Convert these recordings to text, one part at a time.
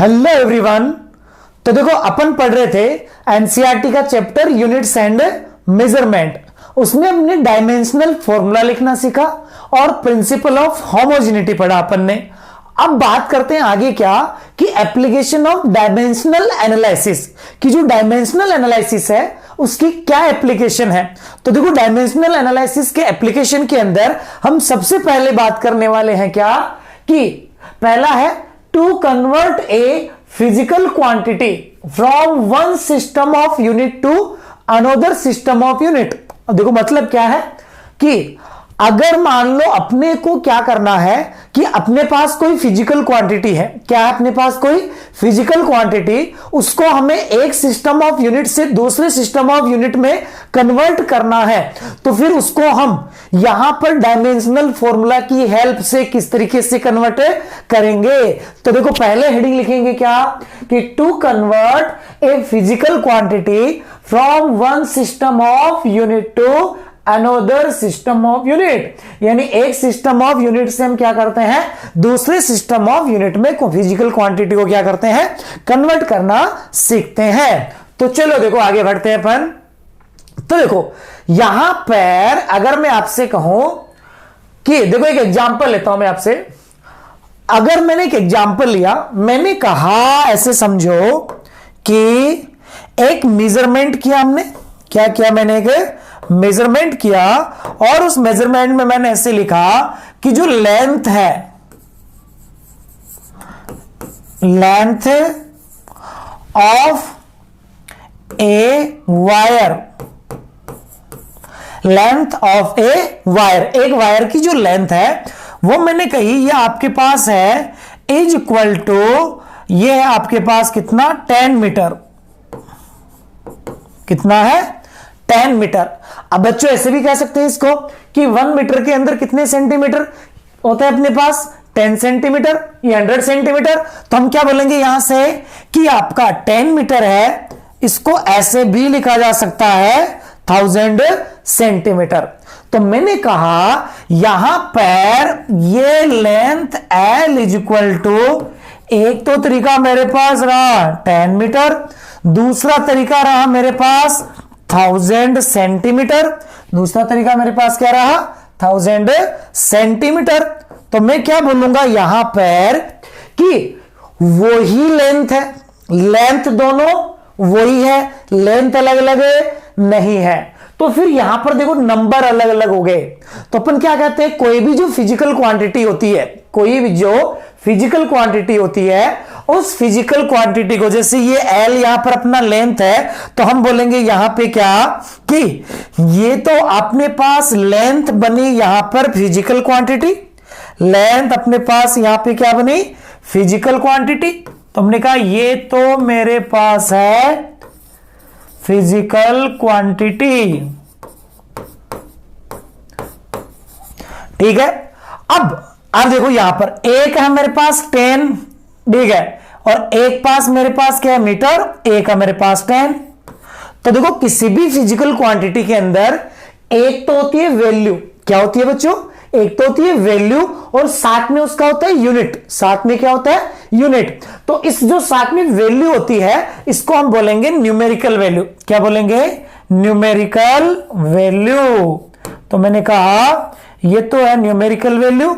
Hello everyone. तो देखो अपन पढ़ रहे थे एनसीईआरटी का चैप्टर यूनिट्स एंड मेजरमेंट। उसमें हमने डायमेंशनल फॉर्मूला लिखना सीखा और प्रिंसिपल ऑफ होमोजेनिटी पढ़ा अपन ने। अब बात करते हैं आगे क्या कि एप्लीकेशन ऑफ डायमेंशनल एनालिसिस की जो डायमेंशनल एनालिसिस है उसकी क्या एप्लीकेशन है। तो देखो डायमेंशनल एनालिसिस के एप्लीकेशन के अंदर हम सबसे पहले बात करने वाले हैं क्या कि पहला है to convert a physical quantity from one system of unit to another system of unit. देखो मतलब क्या है कि अगर मान लो अपने को क्या करना है कि अपने पास कोई फिजिकल क्वांटिटी है, क्या है अपने पास कोई फिजिकल क्वांटिटी, उसको हमें एक सिस्टम ऑफ यूनिट से दूसरे सिस्टम ऑफ यूनिट में कन्वर्ट करना है। तो फिर उसको हम यहां पर डायमेंशनल फॉर्मूला की हेल्प से किस तरीके से कन्वर्ट करेंगे। तो देखो पहले हेडिंग लिखेंगे क्या कि to convert a physical quantity from one system of unit to another system of unit, यानी एक सिस्टम ऑफ यूनिट से हम क्या करते हैं दूसरे सिस्टम ऑफ यूनिट में फिजिकल क्वांटिटी को क्या करते हैं कन्वर्ट करना सीखते हैं। तो चलो देखो आगे बढ़ते हैं अपन। तो देखो यहां पर अगर मैं आपसे कहूं कि देखो एक एग्जांपल लेता हूं मैं आपसे। अगर मैंने एक एग्जांपल लिया, मैंने कहा ऐसे समझो कि एक मेजरमेंट किया हमने, क्या किया मैंने एक मेजरमेंट किया और उस मेजरमेंट में मैंने ऐसे लिखा कि जो लेंथ है, length of a wire, length of a wire, एक वायर की जो लेंथ है वो मैंने कही ये आपके पास है इज इक्वल टू, ये है आपके पास कितना 10 मीटर, कितना है 10 मीटर। अब बच्चों ऐसे भी कह सकते हैं इसको कि 1 मीटर के अंदर कितने सेंटीमीटर होता है अपने पास 10 सेंटीमीटर या 100 सेंटीमीटर। तो हम क्या बोलेंगे यहां से कि आपका 10 मीटर है, इसको ऐसे भी लिखा जा सकता है 1000 सेंटीमीटर। तो मैंने कहा यहां पर ये length L is equal to, एक तो तरीका मेरे पास रहा 10 मीटर, दूसरा तरीका रहा मेरे पास 1000 सेंटीमीटर, दूसरा तरीका मेरे पास क्या रहा 1000 सेंटीमीटर। तो मैं क्या बोलूंगा यहां पर कि वही लेंथ है, लेंथ दोनों वही है, लेंथ अलग अलग नहीं है। तो फिर यहां पर देखो नंबर अलग अलग हो गए। तो अपन क्या कहते हैं कोई भी जो फिजिकल क्वांटिटी होती है, कोई भी जो फिजिकल क्वांटिटी होती है उस फिजिकल क्वांटिटी को, जैसे ये L यहां पर अपना लेंथ है तो हम बोलेंगे यहां पे क्या कि ये तो अपने पास लेंथ बनी यहां पर फिजिकल क्वांटिटी, लेंथ अपने पास यहां पे क्या बनी फिजिकल क्वांटिटी। तो हमने कहा ये तो मेरे पास है फिजिकल क्वांटिटी, ठीक है। अब देखो यहां पर एक है मेरे पास 10, ठीक है, और एक पास मेरे पास क्या है मीटर, एक है मेरे पास 10। तो देखो किसी भी फिजिकल क्वांटिटी के अंदर एक तो होती है वैल्यू, क्या होती है बच्चों, एक तो होती है वैल्यू और साथ में उसका होता है यूनिट, साथ में क्या होता है यूनिट। तो इस जो साथ में वैल्यू होती है इसको हम बोलेंगे न्यूमेरिकल वैल्यू, क्या बोलेंगे न्यूमेरिकल वैल्यू। तो मैंने कहा ये तो है न्यूमेरिकल वैल्यू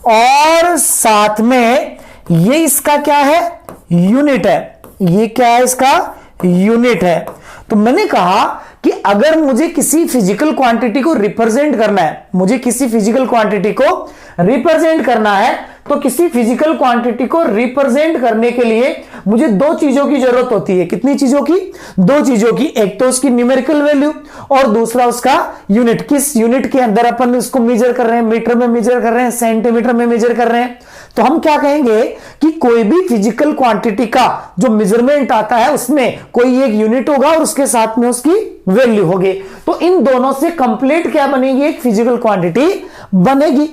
और साथ में ये इसका क्या है यूनिट है, ये क्या है इसका यूनिट है। तो मैंने कहा कि अगर मुझे किसी फिजिकल क्वांटिटी को रिप्रेजेंट करना है, मुझे किसी फिजिकल क्वांटिटी को रिप्रेजेंट करना है, तो किसी फिजिकल क्वांटिटी को रिप्रेजेंट करने के लिए मुझे दो चीजों की जरूरत होती है। कितनी चीजों की, दो चीजों की, एक तो उसकी न्यूमेरिकल वैल्यू और दूसरा उसका यूनिट। किस यूनिट के अंदर अपन उसको मेजर कर रहे हैं, मीटर में मेजर कर रहे हैं, सेंटीमीटर में मेजर कर रहे हैं। तो हम क्या कहेंगे कि कोई भी फिजिकल क्वांटिटी का जो मेजरमेंट आता है उसमें कोई एक यूनिट होगा और उसके साथ में उसकी वैल्यू होगी। तो इन दोनों से कंप्लीट क्या बनेगी, एक फिजिकल क्वांटिटी बनेगी।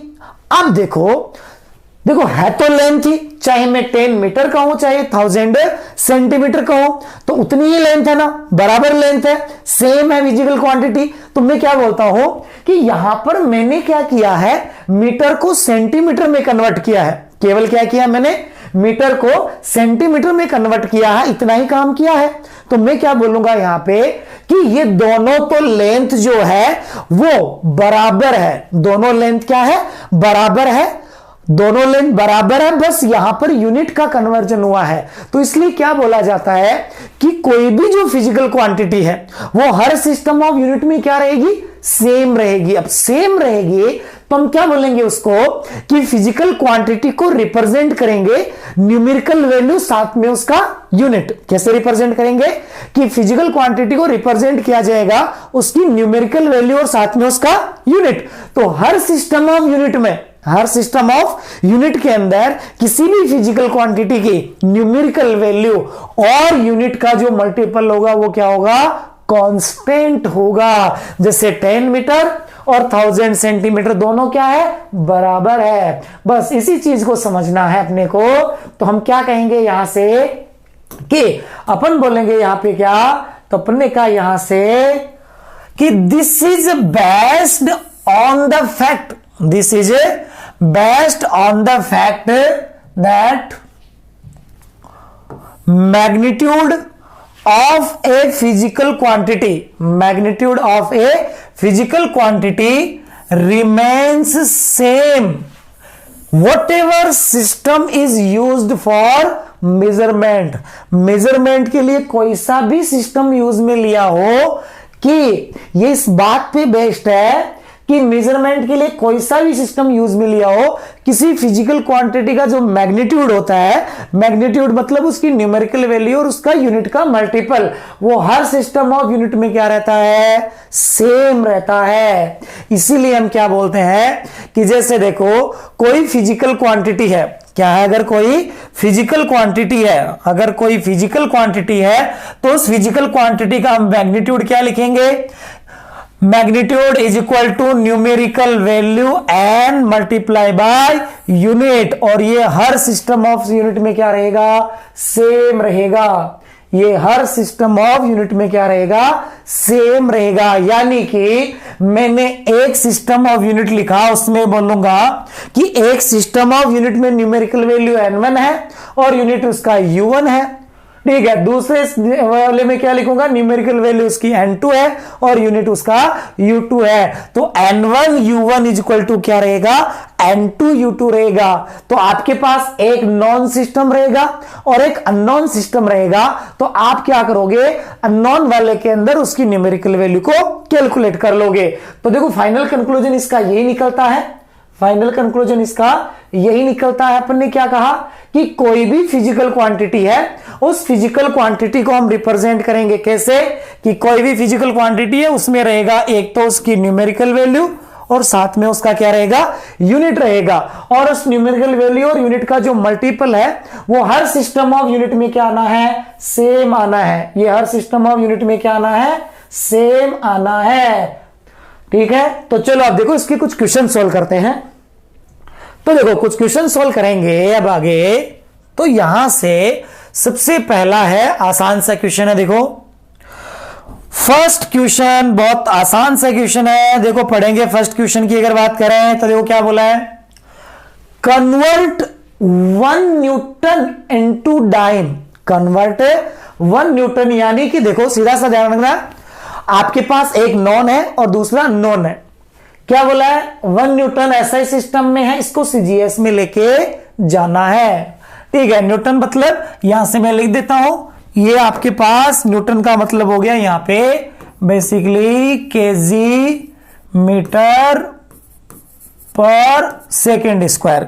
अब देखो है तो लेंथ ही, चाहे मैं 10 मीटर कहूं चाहे 1000 सेंटीमीटर कहूं, तो उतनी ही लेंथ है ना, बराबर लेंथ है, सेम है फिजिकल क्वांटिटी। तो मैं क्या बोलता हूं कि यहां पर मैंने क्या किया है मीटर को सेंटीमीटर में कन्वर्ट किया है, केवल क्या किया मैंने मीटर को सेंटीमीटर में कन्वर्ट किया है, इतना ही काम किया है। तो मैं क्या बोलूंगा यहां पे कि ये दोनों तो लेंथ जो है वो बराबर है, दोनों लेंथ क्या है, बराबर है, दोनों लेंथ बराबर है, बस यहां पर यूनिट का कन्वर्जन हुआ है। तो इसलिए क्या बोला जाता है कि कोई भी जो फिजिकल क्वांटिटी है वो हर सिस्टम ऑफ यूनिट में क्या रहेगी, सेम रहेगी। अब सेम रहेगी तो हम क्या बोलेंगे उसको कि फिजिकल क्वांटिटी को रिप्रेजेंट करेंगे न्यूमेरिकल वैल्यू साथ में उसका यूनिट। कैसे रिप्रेजेंट करेंगे कि फिजिकल क्वांटिटी को रिप्रेजेंट किया जाएगा उसकी न्यूमेरिकल वैल्यू और साथ में उसका यूनिट। तो हर सिस्टम ऑफ यूनिट में, हर सिस्टम ऑफ यूनिट के अंदर किसी भी फिजिकल क्वांटिटी की न्यूमेरिकल वैल्यू और यूनिट का जो मल्टीपल होगा वो क्या होगा, कांस्टेंट होगा। जैसे 10 मीटर और 1000 सेंटीमीटर दोनों क्या है, बराबर है। बस इसी चीज को समझना है अपने को। तो हम क्या कहेंगे यहां से कि अपन बोलेंगे यहां पे क्या, तो अपन ने कहा यहां से कि this is based on the fact, this is based on the fact that magnitude of a physical quantity, magnitude of a physical quantity remains same whatever system is used for measurement। measurement के लिए कोई सा भी system use में लिया हो कि ये इस बात पे बेस्ड है कि मेजरमेंट के लिए कोई सा भी सिस्टम यूज में लिया हो, किसी फिजिकल क्वांटिटी का जो मैग्नीट्यूड होता है, मैग्नीट्यूड मतलब उसकी न्यूमेरिकल वैल्यू और उसका यूनिट का मल्टीपल, वो हर सिस्टम ऑफ यूनिट में क्या रहता है, सेम रहता है। इसीलिए हम क्या बोलते हैं कि जैसे देखो कोई फिजिकल क्वांटिटी है, क्या है, अगर कोई फिजिकल क्वांटिटी है, अगर कोई फिजिकल क्वांटिटी है तो उस फिजिकल क्वांटिटी का हम मैग्नीट्यूड क्या लिखेंगे, magnitude is equal to numerical value and multiply by unit. और ये हर सिस्टम ऑफ यूनिट में क्या रहेगा, सेम रहेगा। ये हर सिस्टम ऑफ यूनिट में क्या रहेगा, सेम रहेगा। यानी कि मैंने एक सिस्टम ऑफ यूनिट लिखा, उसमें बोलूंगा कि एक सिस्टम ऑफ यूनिट में न्यूमेरिकल वैल्यू n1 है और यूनिट उसका u1 है, ठीक है। दूसरे वाले में क्या लिखूंगा, न्यूमेरिकल वैल्यू उसकी n2 है और यूनिट उसका u2 है। तो n1 u1 is equal to क्या रहेगा, n2 u2 रहेगा। तो आपके पास एक नॉन सिस्टम रहेगा और एक अननोन सिस्टम रहेगा। तो आप क्या करोगे, अननोन वाले के अंदर उसकी न्यूमेरिकल वैल्यू को कैलकुलेट कर लोगे। तो देखो फाइनल कंक्लूजन इसका यही निकलता है, फाइनल कंक्लूजन इसका यही निकलता है। अपन ने क्या कहा कि कोई भी फिजिकल क्वांटिटी है, उस फिजिकल क्वांटिटी को हम रिप्रेजेंट करेंगे कैसे, कि कोई भी फिजिकल क्वांटिटी है उसमें रहेगा एक तो उसकी न्यूमेरिकल वैल्यू और साथ में उसका क्या रहेगा, यूनिट रहेगा। और उस न्यूमेरिकल वैल्यू और यूनिट का जो मल्टीपल है वो हर सिस्टम ऑफ यूनिट में क्या आना है, सेम आना है। ये हर सिस्टम ऑफ यूनिट में क्या आना है, सेम आना है, ठीक है। तो चलो अब देखो इसके कुछ क्वेश्चन सोल्व करते हैं। तो देखो कुछ क्वेश्चन सोल्व करेंगे अब आगे। तो यहां से सबसे पहला है, आसान सा क्वेश्चन है। देखो फर्स्ट क्वेश्चन बहुत आसान सा क्वेश्चन है। देखो पढ़ेंगे फर्स्ट क्वेश्चन की अगर बात करें तो देखो क्या बोला है, convert 1 newton into dyne. Convert 1 newton यानी कि देखो सीधा सा ध्यान रखना, आपके पास एक नॉन है और दूसरा नॉन है। क्या बोला है, 1 न्यूटन एसआई सिस्टम में है, इसको सीजीएस में लेके जाना है, ठीक है। न्यूटन मतलब यहां से मैं लिख देता हूं, ये आपके पास न्यूटन का मतलब हो गया यहां पे बेसिकली केजी मीटर पर सेकेंड स्क्वायर,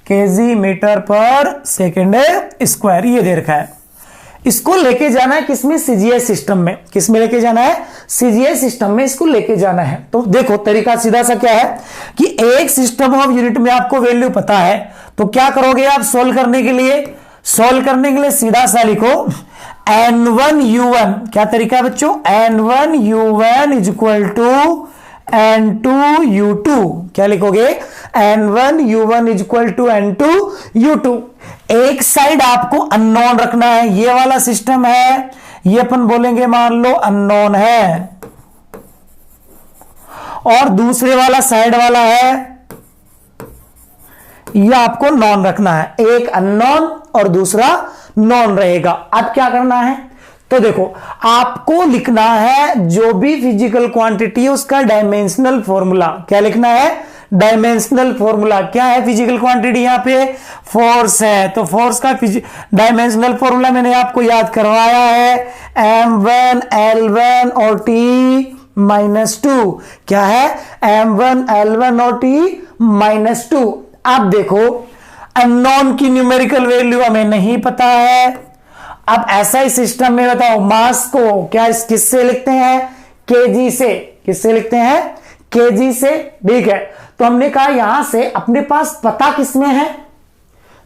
केजी मीटर पर सेकेंड स्क्वायर ये दे रखा है। इसको लेके जाना है किसमें, सीजीएस सिस्टम में। किसमें लेके जाना है, सीजीएस सिस्टम में इसको लेके जाना है। तो देखो तरीका सीधा सा क्या है कि एक सिस्टम ऑफ यूनिट में आपको वैल्यू पता है तो क्या करोगे आप सोल्व करने के लिए, सोल्व करने के लिए सीधा सा लिखो n1 u1। क्या तरीका है बच्चों, n1 u1 is equal to n2 u2। क्या लिखोगे, n1 u1 is equal to n2 u2। एक साइड आपको अननोन रखना है, ये वाला सिस्टम है, ये अपन बोलेंगे मान लो अननोन है, और दूसरे वाला साइड वाला है, ये आपको नॉन रखना है, एक अननोन और दूसरा नॉन रहेगा। अब क्या करना है, तो देखो आपको लिखना है जो भी फिजिकल क्वांटिटी है उसका डायमेंशनल फॉर्मूला। क्या लिखना है, डायमेंशनल फॉर्मूला। क्या है फिजिकल क्वांटिटी, यहां पे फोर्स है, तो फोर्स का डायमेंशनल फॉर्मूला मैंने आपको याद करवाया है, m1 l1 और t -2। क्या है, m1 l1 और t -2। अब देखो अननोन की न्यूमेरिकल वैल्यू हमें नहीं पता है। अब ऐसा ही सिस्टम में बताओ, मास को क्या किससे लिखते हैं, केजी से। किससे लिखते हैं, केजी से। ठीक है, तो हमने कहा यहां से अपने पास पता किसमें है,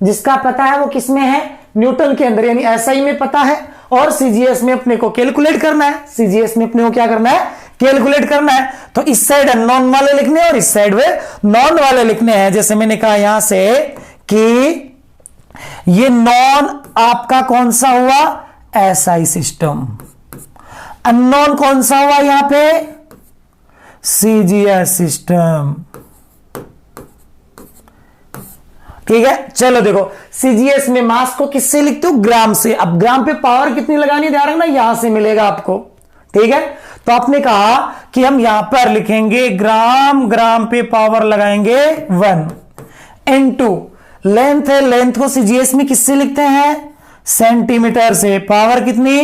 जिसका पता है वो किसमें है, न्यूटन के अंदर, यानी एसआई में पता है, और सीजीएस में अपने को कैलकुलेट करना है। सीजीएस में अपने को क्या करना है, कैलकुलेट करना है। तो इस साइड अननोन वाले लिखने हैं और इस साइड वे नॉन वाले लिखने हैं। जैसे मैंने कहा यहां से कि ये नॉन आपका कौन सा हुआ, एसआई सिस्टम। अननोन कौन सा हुआ यहां पे, सीजीएस सिस्टम। ठीक है, चलो देखो सीजीएस में मास को किससे लिखते हो, ग्राम से। अब ग्राम पे पावर कितनी लगानी, ध्यान रखना यहां से मिलेगा आपको। ठीक है, तो आपने कहा कि हम यहां पर लिखेंगे ग्राम, ग्राम पे पावर लगाएंगे 1 इनटू लेंथ है, लेंथ को सीजीएस में किससे लिखते हैं, सेंटीमीटर से। पावर कितनी,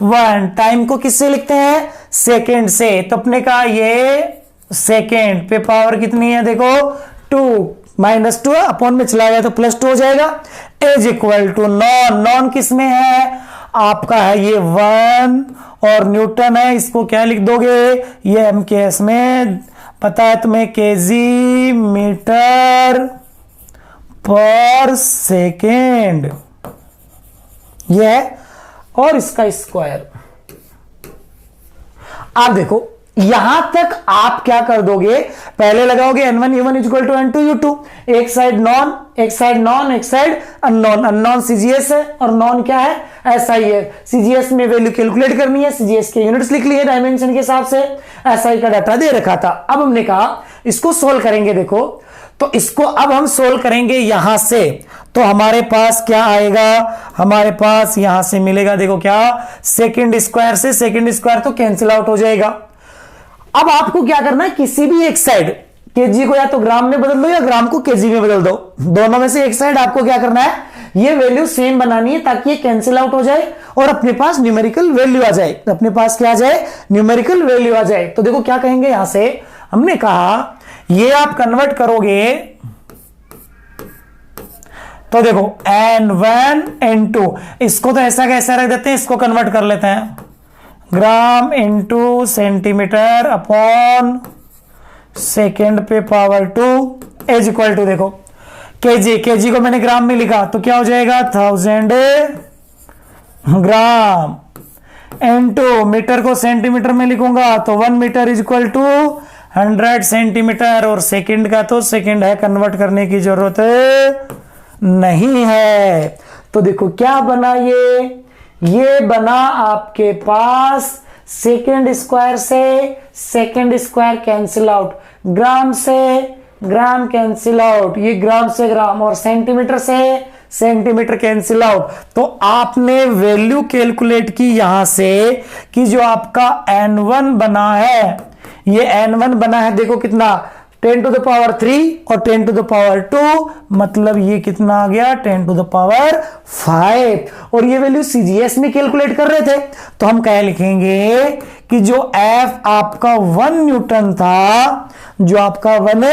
1। टाइम को किससे लिखते हैं, सेकेंड से। तो अपने कहा ये सेकेंड पे पावर कितनी है, देखो 2 -2 अपॉन में चला गया तो +2 हो जाएगा। Is equal to non, non किस में है आपका, है ये 1 और न्यूटन है, इसको क्या लिख दोगे, ये एमकेएस में पता है तुम्हें, केजी मीटर पर सेकेंड ये है, और इसका स्क्वायर। आप देखो यहां तक आप क्या कर दोगे, पहले लगाओगे n1 u1 equal to n2 u2, एक साइड नॉन, एक साइड नॉन, एक साइड अननोन। अननोन सीजीएस है और नॉन क्या है, एसआई है। सीजीएस में वैल्यू कैलकुलेट करनी है, सीजीएस के यूनिट्स लिख लिए डायमेंशन के हिसाब से, एसआई का डाटा दे रखा था। अब हमने कहा इसको सोल्व करेंगे। देखो तो इसको अब हम सोल्व करेंगे यहां से, तो हमारे पास क्या आएगा, हमारे पास यहां से मिलेगा, देखो क्या, सेकेंड स्क्वायर से सेकेंड स्क्वायर तो कैंसिल आउट हो जाएगा। अब आपको क्या करना है, किसी भी एक साइड केजी को या तो ग्राम में बदल दो या ग्राम को केजी में बदल दो, दोनों में से एक साइड आपको क्या करना है, ये वैल्यू सेम बनानी है ताकि ये कैंसिल आउट हो जाए और अपने पास न्यूमेरिकल वैल्यू आ जाए। अपने पास क्या आ जाए, न्यूमेरिकल वैल्यू आ जाए। तो देखो क्या कहेंगे यहां से, हमने कहा ये आप कन्वर्ट करोगे तो देखो n1 n2, इसको तो ऐसा कैसा रख देते हैं, इसको कन्वर्ट कर लेते हैं, gram into centimetre upon second पे पावर 2 इज इक्वल टू, देखो केजी, केजी को मैंने ग्राम में लिखा तो क्या हो जाएगा 1000 ग्राम, इंटू मीटर को सेंटीमीटर में लिखूंगा तो 1 metre is equal to 100 centimetre, और सेकंड का तो सेकंड है, कन्वर्ट करने की जरूरत नहीं है। तो देखो क्या बना, ये बना आपके पास सेकंड स्क्वायर से सेकंड स्क्वायर कैंसिल आउट, ग्राम से ग्राम कैंसिल आउट, ये ग्राम से ग्राम, और सेंटीमीटर से सेंटीमीटर कैंसिल आउट। तो आपने वैल्यू कैलकुलेट की यहां से कि जो आपका n1 बना है, ये n1 बना है, देखो कितना 10 to the power 3 और 10 to the power 2, मतलब ये कितना आ गया 10 to the power 5। और ये वैल्यू सीजीएस में कैलकुलेट कर रहे थे तो हम क्या लिखेंगे कि जो F आपका 1 न्यूटन था, जो आपका 1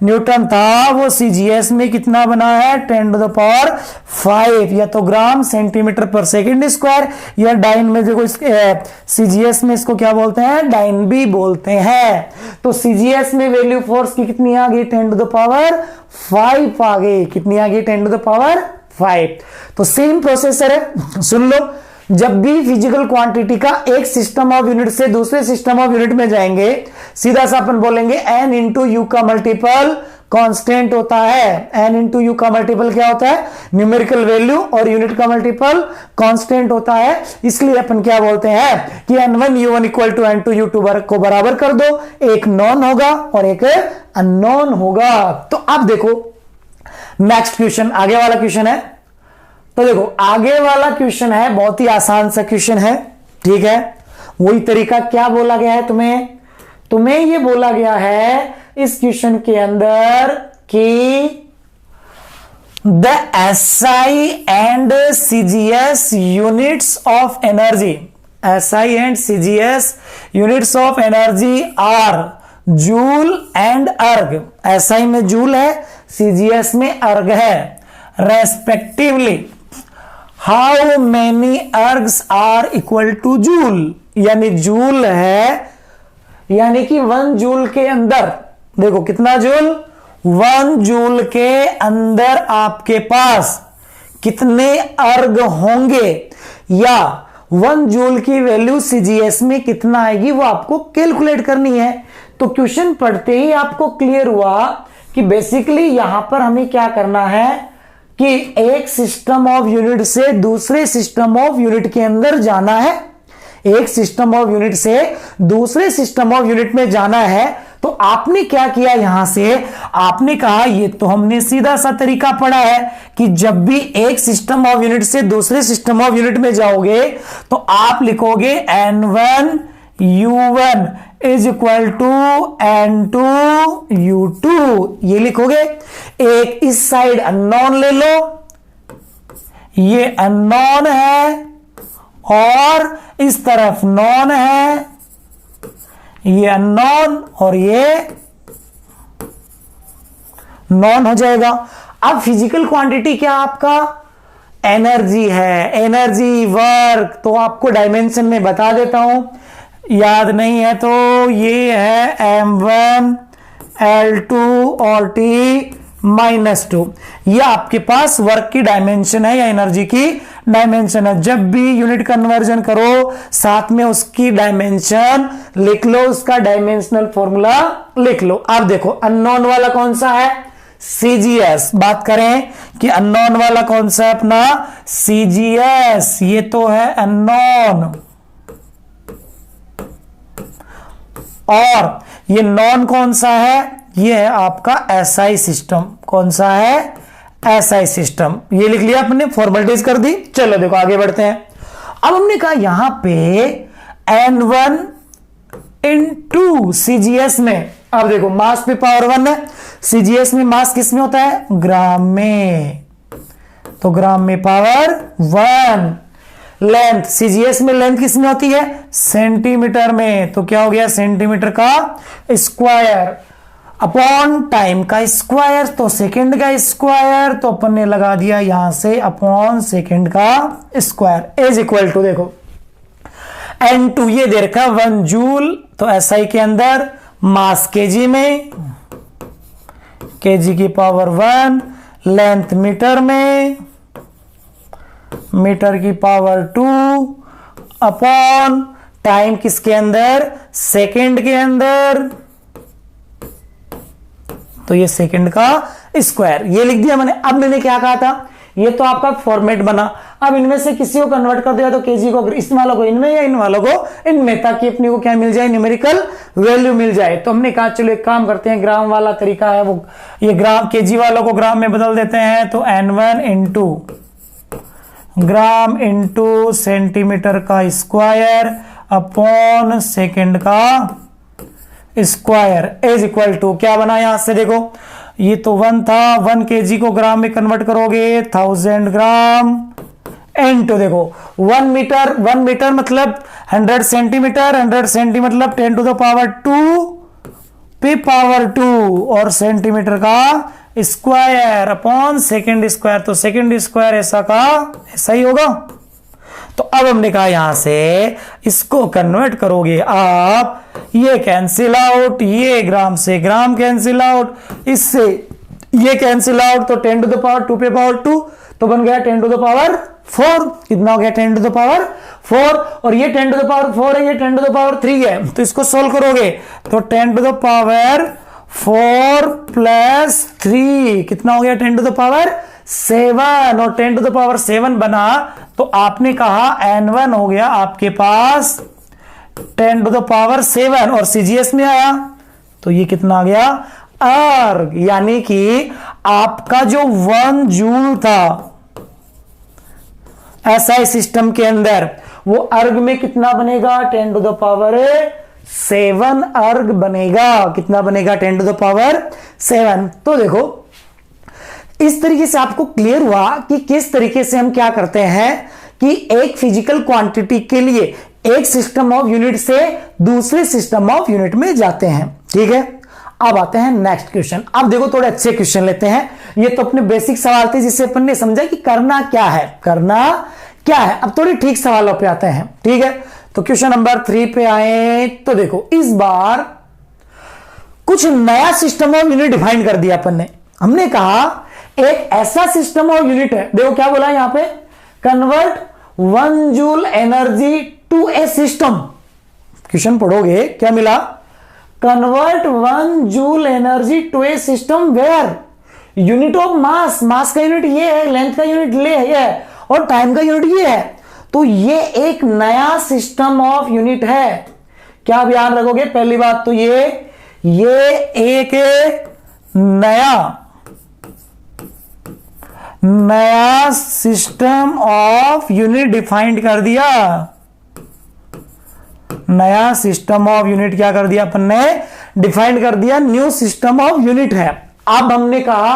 न्यूटन था, वो सीजीएस में कितना बना है 10 to the power 5, या तो ग्राम सेंटीमीटर पर सेकेंड स्क्वायर, या डाइन में देखो सीजीएस में इसको क्या बोलते हैं, डाइन भी बोलते हैं। तो सीजीएस में वैल्यू फोर्स की कितनी आ गई 10 to the power 5 आ गई, कितनी आ गई 10 to the power 5। तो सेम प्रोसेसर है, सुन लो, जब भी फिजिकल क्वांटिटी का एक सिस्टम ऑफ यूनिट से दूसरे सिस्टम ऑफ यूनिट में जाएंगे, सीधा सा अपन बोलेंगे n इंटू यू का मल्टीपल कांस्टेंट होता है। n इंटू यू का मल्टीपल क्या होता है, न्यूमेरिकल वैल्यू, और यूनिट का मल्टीपल कांस्टेंट होता है। इसलिए अपन क्या बोलते हैं कि n1 u1 equal to n2 u2 को बराबर कर दो, एक नॉन होगा और एक अननोन होगा। तो अब देखो नेक्स्ट क्वेश्चन, आगे वाला क्वेश्चन है। तो देखो आगे वाला क्वेश्चन है, बहुत ही आसान सा क्वेश्चन है, ठीक है। वही तरीका, क्या बोला गया है तुम्हें ये बोला गया है इस क्वेश्चन के अंदर कि the SI and CGS units of energy, SI and CGS units of energy are joule and erg. SI में जूल है, CGS में अर्ग है, respectively. How many ergs are equal to joule, यानी जूल है, यानी कि 1 जूल के अंदर, देखो कितना जूल, 1 जूल के अंदर आपके पास कितने अर्ग होंगे, या 1 जूल की वैल्यू CGS में कितना आएगी वो आपको कैलकुलेट करनी है। तो क्वेश्चन पढ़ते ही आपको क्लियर हुआ कि बेसिकली यहां पर हमें क्या करना है कि एक सिस्टम ऑफ यूनिट से दूसरे सिस्टम ऑफ यूनिट के अंदर जाना है, एक सिस्टम ऑफ यूनिट से दूसरे सिस्टम ऑफ यूनिट में जाना है। तो आपने क्या किया, यहां से आपने कहा, ये तो हमने सीधा सा तरीका पढ़ा है कि जब भी एक सिस्टम ऑफ यूनिट से दूसरे सिस्टम ऑफ यूनिट में जाओगे तो आप लिखोगे N1 U1 is equal to N2 U2, ये लिखोगे। एक इस साइड अननोन ले लो, ये अननोन है, और इस तरफ नॉन है, ये अननोन और ये नॉन हो जाएगा। अब फिजिकल क्वांटिटी क्या आपका, एनर्जी है, एनर्जी वर्क, तो आपको डायमेंशन में बता देता हूं, याद नहीं है तो ये है M1 L2 और T -2, ये आपके पास वर्क की डायमेंशन है या एनर्जी की डायमेंशन है। जब भी यूनिट कन्वर्जन करो साथ में उसकी डायमेंशन लिख लो, उसका डायमेंशनल फॉर्मूला लिख लो। अब देखो अननोन वाला कौन सा है, CGS। बात करें कि अननोन वाला कौन सा है अपना, CGS, ये तो है अननोन। और ये नॉन कौन सा है, ये है आपका SI सिस्टम। कौन सा है, SI सिस्टम। ये लिख लिया अपने, फॉर्मेलिटीज कर दी। चलो देखो आगे बढ़ते हैं। अब हमने कहा यहां पे N1 into CGS में, अब देखो मास पे पावर 1 है, CGS में मास किस में होता है, ग्राम में, तो ग्राम में पावर 1। लेंथ, CGS में लेंथ किस में होती है, सेंटीमीटर में, तो क्या हो गया, सेंटीमीटर का स्क्वायर अपॉन टाइम का स्क्वायर, तो सेकंड का स्क्वायर, तो अपन ने लगा दिया यहां से अपॉन सेकंड का स्क्वायर इज इक्वल टू, देखो N2 ये दे रखा 1 जूल, तो SI के अंदर मास केजी में, केजी की पावर 1, लेंथ मीटर में, मीटर की पावर 2, अपॉन टाइम किसके अंदर, सेकंड के अंदर, तो ये सेकंड का स्क्वायर, ये लिख दिया मैंने। अब मैंने क्या कहा था, ये तो आपका फॉर्मेट बना। अब इनमें से किसी को कन्वर्ट कर दिया तो केजी को, इस वालों को इनमें या इन वालों को इनमें, ताकि अपने को क्या मिल जाए, न्यूमेरिकल वैल्यू मिल जाए। तो हमने कहा चलो एक काम करते हैं, ग्राम वाला तरीका है वो, ये ग्राम, केजी वालों को ग्राम में बदल देते हैं, तो N1 into gram into centimetre का स्क्वायर अपॉन सेकंड का स्क्वायर इज इक्वल टू, क्या बना यहां से देखो, ये तो 1 था, 1 केजी को ग्राम में कन्वर्ट करोगे 1000 ग्राम इंटू, देखो 1 मीटर मतलब 100 सेंटीमीटर, 100 सेंटीमीटर मतलब 10 टू द पावर 2 पे पावर 2, और सेंटीमीटर का स्क्वायर अपॉन सेकंड स्क्वायर, तो सेकंड स्क्वायर ऐसा का ऐसा ही होगा। तो अब हमने कहा यहां से इसको कन्वर्ट करोगे आप, ये कैंसिल आउट, ये ग्राम से ग्राम कैंसिल आउट, इससे ये कैंसिल आउट, तो 10 टू द पावर 2 पे पावर 2, तो बन गया 10 टू द पावर 4। कितना हो गया, 10 टू द पावर 4, और ये 10 टू द पावर 4 है, ये 10 टू द पावर 3 है, तो इसको सोल्व करोगे तो 10 टू द पावर 4 प्लस 3 कितना हो गया, 10 टू द पावर 7, और 10 टू द पावर 7 बना, तो आपने कहा N1 हो गया आपके पास 10 टू द पावर 7, और CGS में आया तो ये कितना आ गया, अर्ग, यानी कि आपका जो 1 जूल था एसआई सिस्टम के अंदर, वो अर्ग में कितना बनेगा? 10 टू द पावर 7 अर्ग बनेगा। कितना बनेगा? 10 टू द पावर 7। तो देखो इस तरीके से आपको क्लियर हुआ कि किस तरीके से हम क्या करते हैं कि एक फिजिकल क्वांटिटी के लिए एक सिस्टम ऑफ यूनिट से दूसरे सिस्टम ऑफ यूनिट में जाते हैं। ठीक है, अब आते हैं नेक्स्ट क्वेश्चन। अब देखो थोड़े अच्छे क्वेश्चन लेते हैं। ये तो अपने बेसिक सवाल थे जिससे अपन ने समझा कि करना क्या है, करना क्या है। अब थोड़ी ठीक सवालों पे आते हैं। ठीक है, तो क्वेश्चन नंबर 3 पे आए तो देखो इस बार कुछ नया सिस्टम ऑफ यूनिट डिफाइन कर दिया अपन ने। हमने कहा एक ऐसा सिस्टम ऑफ यूनिट है, देखो क्या बोला यहां पे, convert 1 joule energy to a system. Question पढ़ोगे क्या मिला? Convert 1 joule energy to a system where unit of mass, mass का यूनिट ये है, लेंथ का यूनिट ले है और टाइम का यूनिट ये है। तो ये एक नया सिस्टम ऑफ यूनिट है। क्या ध्यान रखोगे? पहली बात तो ये एक नया सिस्टम ऑफ यूनिट डिफाइंड कर दिया। नया सिस्टम ऑफ यूनिट क्या कर दिया अपन ने? डिफाइंड कर दिया, न्यू सिस्टम ऑफ यूनिट है। अब हमने कहा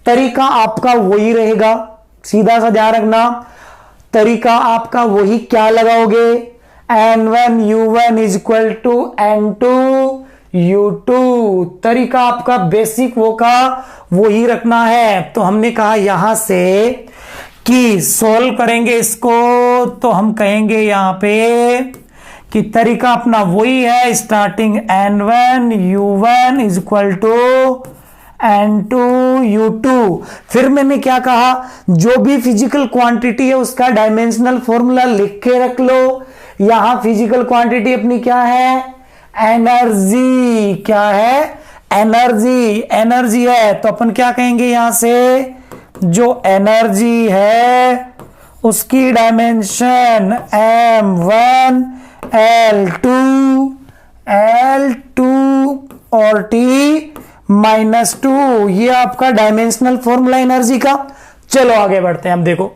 तरीका आपका वही रहेगा, सीधा सा ध्यान रखना, तरीका आपका वही, क्या लगाओगे? N1 U1 is equal to N2 U2। तरीका आपका बेसिक वो का वही रखना है। तो हमने कहा यहां से कि सोल्व करेंगे इसको, तो हम कहेंगे यहां पे कि तरीका अपना वही है, starting N1 U1 is equal to N2 U2। फिर मैंने क्या कहा, जो भी फिजिकल क्वांटिटी है उसका डायमेंशनल फॉर्मूला लिख के रख लो। यहां फिजिकल क्वांटिटी अपनी क्या है? एनर्जी। क्या है? एनर्जी। एनर्जी है तो अपन क्या कहेंगे यहां से, जो एनर्जी है उसकी डायमेंशन M1 L2 और T -2, ये आपका डायमेंशनल फॉर्मूला एनर्जी का। चलो आगे बढ़ते हैं। अब देखो,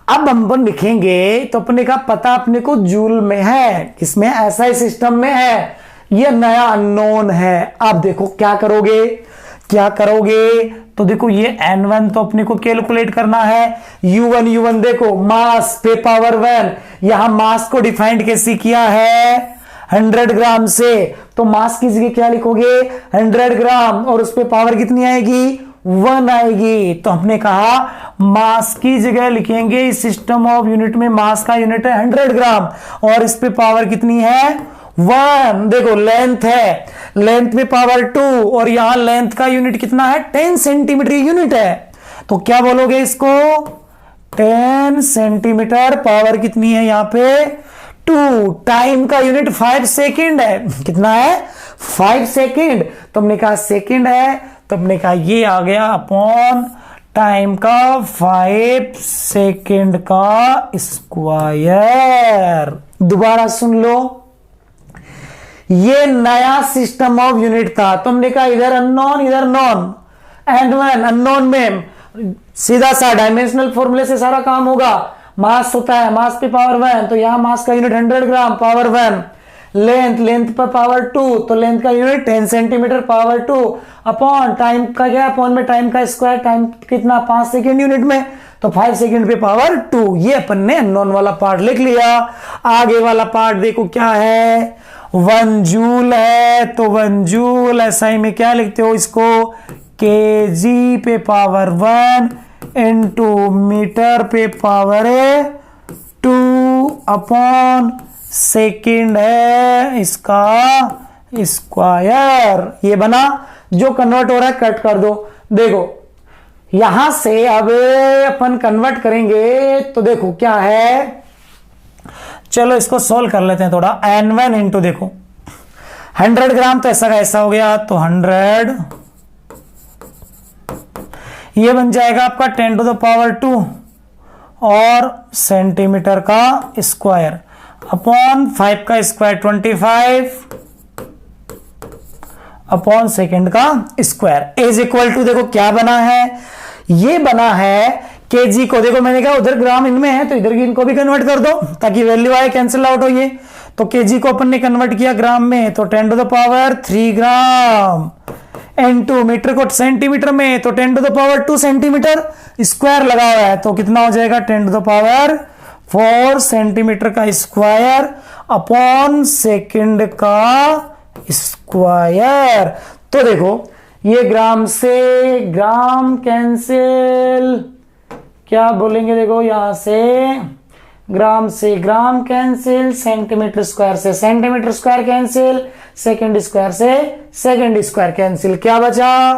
अब हम अपन लिखेंगे तो अपने का पता अपने को जूल में है, किसमें? एसआई सिस्टम में है। ये नया अननोन है। अब देखो क्या करोगे, तो देखो ये N1 तो अपने को कैलकुलेट करना है। U1 देखो मास पे पावर 1, यहां मास को डिफाइंड कैसे किया है? 100 ग्राम से। तो मास की जगह क्या लिखोगे? 100 ग्राम, और उस पे पावर कितनी आएगी? 1 आएगी। तो हमने कहा मास की जगह लिखेंगे, इस सिस्टम ऑफ यूनिट में मास का यूनिट है 100 ग्राम और इस पे पावर कितनी है? 1। देखो लेंथ है, लेंथ में पावर 2 और यहां लेंथ का यूनिट कितना है? 10 सेंटीमीटर यूनिट है। तो क्या बोलोगे इसको? 10 सेंटीमीटर। पावर कितनी है यहां पे? 2। टाइम का यूनिट 5 सेकेंड है। कितना है? 5 सेकेंड। तो हमने कहा सेकेंड है, तो हमने कहा ये आ गया अपॉन टाइम का 5 सेकेंड का स्क्वायर। दोबारा सुन लो, ये नया सिस्टम ऑफ यूनिट था। तुमने कहा इधर अननोन इधर नॉन, N1 अननोन में सीधा सा डायमेंशनल फॉर्मूले से सारा काम होगा। मास होता है, मास पे पावर 1, तो यहां मास का यूनिट 100 ग्राम, पावर 1। लेंथ पर पावर 2, तो लेंथ का unit 10 centimetre, power 2 upon time का क्या? अपॉन में टाइम का स्क्वायर, टाइम कितना? 5 सेकेंड यूनिट में, तो 5 सेकेंड पे पावर 2। ये अपन ने अननोन वाला पार्ट लिख लिया। आगे वाला पार्ट देखो क्या है? 1 जूल है, तो 1 जूल एसआई में क्या लिखते हो इसको? केजी पे पावर 1 इंटू मीटर पे पावर 2 अपॉन सेकेंड है इसका स्क्वायर। ये बना। जो कन्वर्ट हो रहा है कट कर दो। देखो यहां से अब अपन कन्वर्ट करेंगे तो देखो क्या है, चलो इसको सोल्व कर लेते हैं थोड़ा। N1 इंटू देखो 100 ग्राम, तो ऐसा का ऐसा हो गया, तो 100 ये बन जाएगा आपका 10 टू द पावर 2 और सेंटीमीटर का स्क्वायर अपॉन 5 का स्क्वायर 25 अपॉन सेकेंड का स्क्वायर इज इक्वल टू, देखो क्या बना है, ये बना है केजी को, देखो मैंने कहा उधर ग्राम इनमें है तो इधर की इनको भी कन्वर्ट कर दो ताकि वैल्यू आए, कैंसिल आउट हो ये। तो केजी को अपन ने कन्वर्ट किया ग्राम में, तो 10 to the power 3 gram, N2 metre को सेंटीमीटर में तो 10 to the power 2 centimetre, square लगा हुआ है तो कितना हो जाएगा 10 टू द पावर 4 सेंटीमीटर का स्क्वायर अपॉन सेकंड का स्क्वायर। तो देखो ये ग्राम से ग्राम कैंसिल, क्या बोलेंगे, देखो यहां से ग्राम कैंसिल, सेंटीमीटर स्क्वायर से centimetre square cancel, second square से सेकंड स्क्वायर कैंसिल, क्या बचा,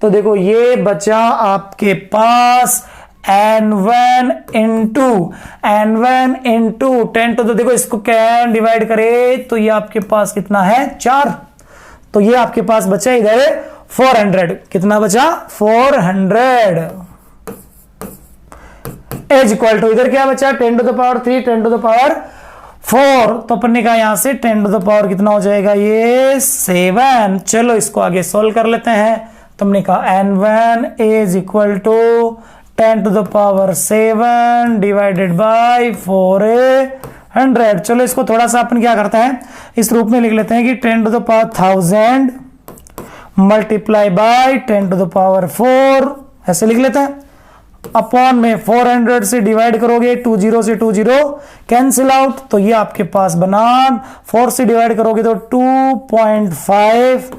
तो देखो ये बचा आपके पास n1 इंटू 10 तो देखो इसको क्या डिवाइड करे तो ये आपके पास कितना है 4, तो ये आपके पास बचा इधर 400, कितना बचा 400 एज इक्वल टू इधर क्या बचा 10 to the power 3 10 to the power 4, तो अपन ने कहा यहां से 10 टू द पावर कितना हो जाएगा ये 7। चलो इसको आगे सोल्व कर लेते हैं। तुमने कहा n1 is equal to 10 to the power 7 divided by 400। चलो इसको थोड़ा सा अपन क्या करते हैं इस रूप में लिख लेते हैं कि 10 to the power 1000 multiply by 10 to the power 4, ऐसे लिख लेते हैं। अपॉन में 400 से डिवाइड करोगे 20 से 20 कैंसिल आउट, तो ये आपके पास बना 4 से डिवाइड करोगे तो 2.5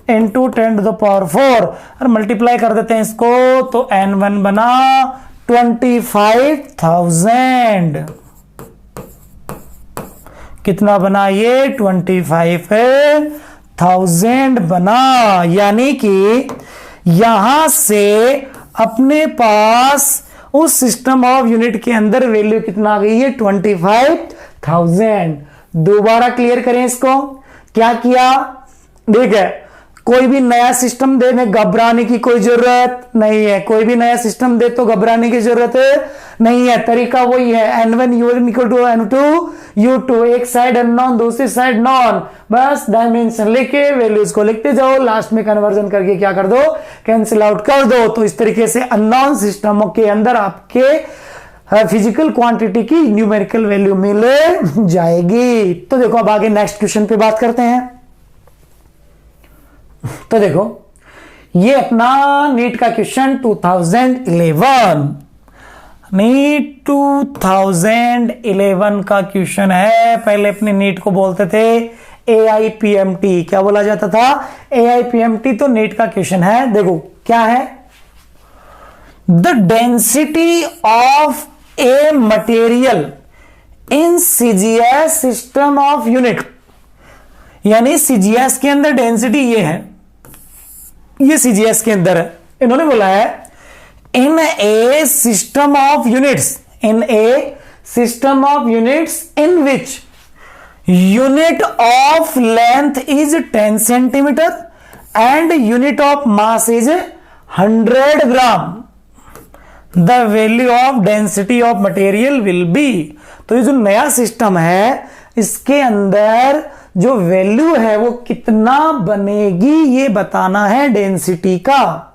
इंटू 10 टू द पावर 4 और मल्टीप्लाई कर देते हैं इसको तो n1 बना 25,000, कितना बना ये 25,000 बना। यानी कि यहां से अपने पास उस सिस्टम ऑफ यूनिट के अंदर वैल्यू कितना आ गई है 25,000। दोबारा क्लियर करें इसको, क्या किया, ठीक है, कोई भी नया सिस्टम दे में घबराने की कोई जरूरत नहीं है, कोई भी नया सिस्टम दे तो घबराने की जरूरत नहीं है, तरीका वही है n1 u1 equal to n2 u2, एक साइड अननोन दूसरी साइड नॉन, बस डायमेंशन लेके वैल्यूज को लिखते जाओ, लास्ट में कन्वर्जन करके क्या कर दो कैंसिल आउट कर दो। तो इस तरीके से अननोन सिस्टमों के अंदर आपके फिजिकल क्वांटिटी की न्यूमेरिकल वैल्यू मिल जाएगी। तो देखो अब आगे नेक्स्ट क्वेश्चन पे बात करते हैं। तो देखो ये अपना नीट का क्वेश्चन 2011 नीट 2011 का क्वेश्चन है। पहले अपने नीट को बोलते थे AIPMT, क्या बोला जाता था AIPMT, तो नीट का क्वेश्चन है। देखो क्या है, the density of a material in CGS system of unit, यानी CGS के अंदर डेंसिटी ये है, ये CGS के अंदर है। इन्होंने बोला है in a system of units, in a system of units in which unit of length is 10 centimetre and unit of mass is 100 gram, the value of density of material will be. तो ये जो नया system है इसके अंदर जो value है वो कितना बनेगी ये बताना है डेंसिटी का।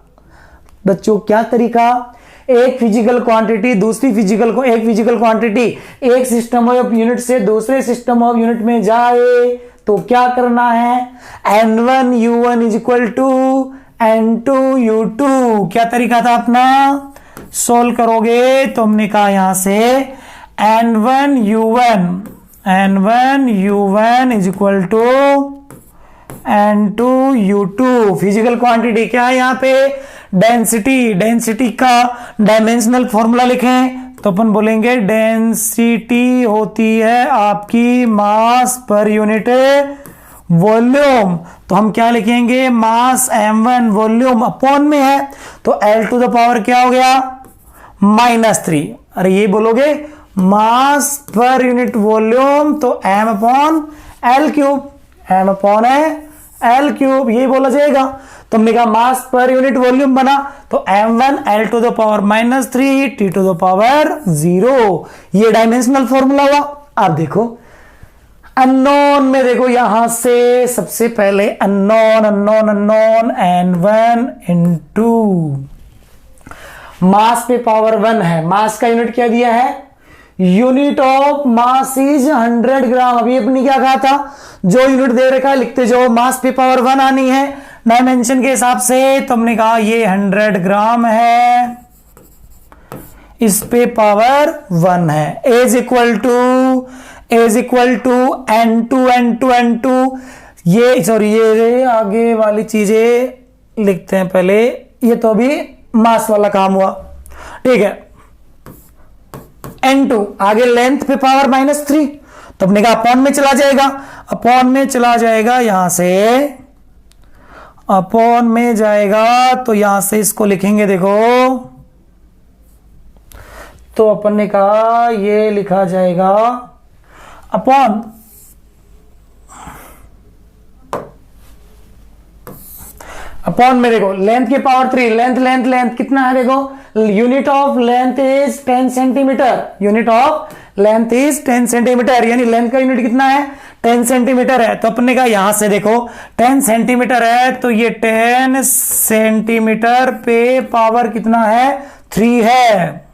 बच्चों क्या तरीका, एक फिजिकल क्वांटिटी दूसरी फिजिकल को, एक फिजिकल क्वांटिटी एक सिस्टम ऑफ यूनिट से दूसरे सिस्टम ऑफ यूनिट में जाए तो क्या करना है, n1 u1 is equal to n2 u2। क्या तरीका था अपना, सोल्व करोगे तो हमने कहा यहां से n1 u1 is equal to n2 u2। Physical quantity क्या है यहाँ पे डेंसिटी, डेंसिटी का डायमेंशनल फॉर्मूला लिखें तो अपन बोलेंगे डेंसिटी होती है आपकी मास पर यूनिट वॉल्यूम। तो हम क्या लिखेंगे, मास m1 वॉल्यूम अपॉन में है तो L टू द पावर क्या हो गया -3। अरे ये बोलोगे मास पर यूनिट वॉल्यूम तो m upon L cube, m upon L cube, ये बोला जाएगा। तो हमने कहा मास पर यूनिट वॉल्यूम बना तो m1 L to the power -3 T to the power 0, ये डायमेंशनल फॉर्मूला हुआ। अब देखो अननोन में देखो यहां से सबसे पहले unknown unknown unknown N1 N2 मास पे पावर 1 है। मास का यूनिट क्या दिया है? यूनिट ऑफ मास इज 100 ग्राम। अभी अपनी क्या कहा था? जो यूनिट दे रखा है लिखते जाओ, मास पे पावर 1 आनी है डायमेंशन के हिसाब से। तो हमने कहा ये 100 ग्राम है, इस पे पावर 1 है। As equal to N2 N2 N2। ये सॉरी ये आगे वाली चीजें लिखते हैं पहले, ये तो अभी मास वाला काम हुआ, ठीक है। N2 आगे लेंथ पे पावर -3, तो अपने का अपॉन में चला जाएगा, अपॉन में चला जाएगा, यहां से अपॉन में जाएगा तो यहां से इसको लिखेंगे देखो, तो अपन ने कहा ये लिखा जाएगा अपॉन में देखो लेंथ की पावर 3, लेंथ कितना है देखो, unit of length is 10 centimetre, unit of length is 10 centimetre, यानी लेंथ का यूनिट कितना है? 10 सेंटीमीटर है। तो अपने का यहां से देखो 10 सेंटीमीटर है, तो ये 10 सेंटीमीटर पे पावर कितना है? 3 है।